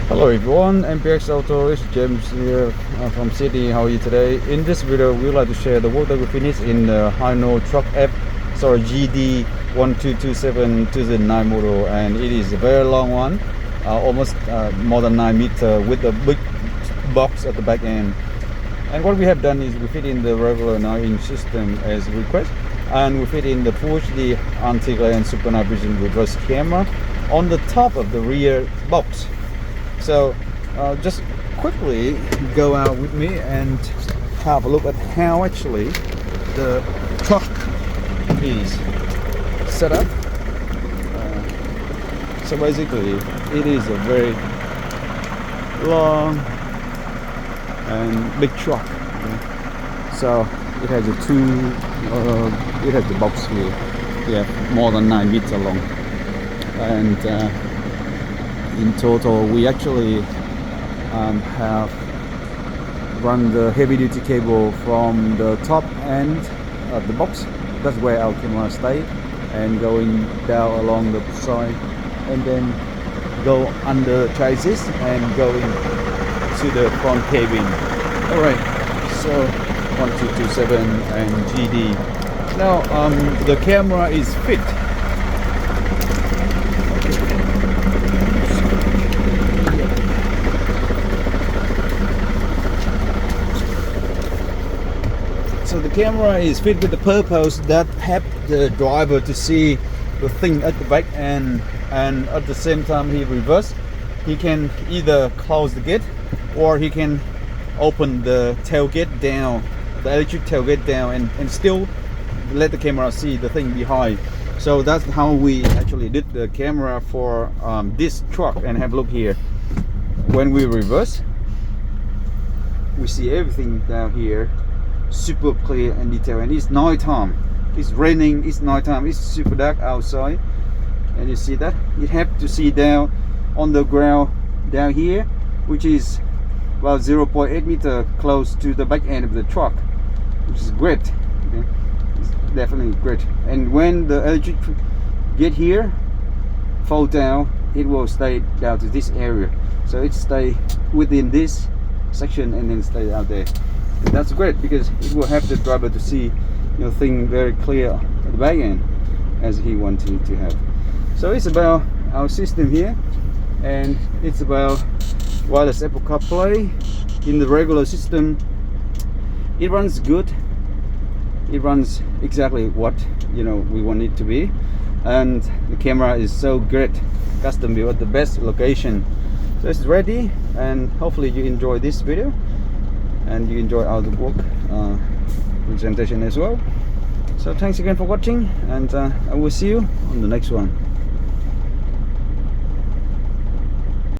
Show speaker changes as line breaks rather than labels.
Hello everyone, MPX Autos, James here from Sydney. How are you today? In this video, we would like to share the work that we finished in the HINO Truck GD 1227 2009 model, and it is a very long one, almost more than 9 meters with a big box at the back end. And what we have done is we fit in the regular 9-inch system as request, and we fit in the Full HD anti-glare and super night vision reverse camera on the top of the rear box. So just quickly go out with me and have a look at how actually the truck is set up. So basically it is a very long and big truck. Okay? So it has it has the box here. Yeah, more than 9 meters long, and in total we actually have run the heavy duty cable from the top end of the box. That's where our camera stay, and going down along the side, and then go under chassis and going to the front cabin. Alright, so 1227 and GD. Now the camera is fit. So the camera is fit with the purpose that help the driver to see the thing at the back end, and at the same time he reverse, he can either close the gate or he can open the tailgate down, the electric tailgate down, and still let the camera see the thing behind. So that's how we actually did the camera for this truck. And have a look here. When we reverse, we see everything down here super clear and detailed, and it's night time, it's raining, it's night time, it's super dark outside, and you see that you have to see down on the ground down here, which is about 0.8 meter close to the back end of the truck, which is great. Okay? It's definitely great. And when the electric get here, fall down, it will stay down to this area, so it stay within this section and then stay out there. And that's great because it will have the driver to see thing very clear at the back end as he wanted to have. So it's about our system here, and it's about wireless Apple Carplay. In the regular system, it runs good, it runs exactly what we want it to be, and the camera is so great, custom built at the best location. So it's ready, and hopefully you enjoy this video and you enjoy our work presentation as well. So thanks again for watching, and I will see you on the next one.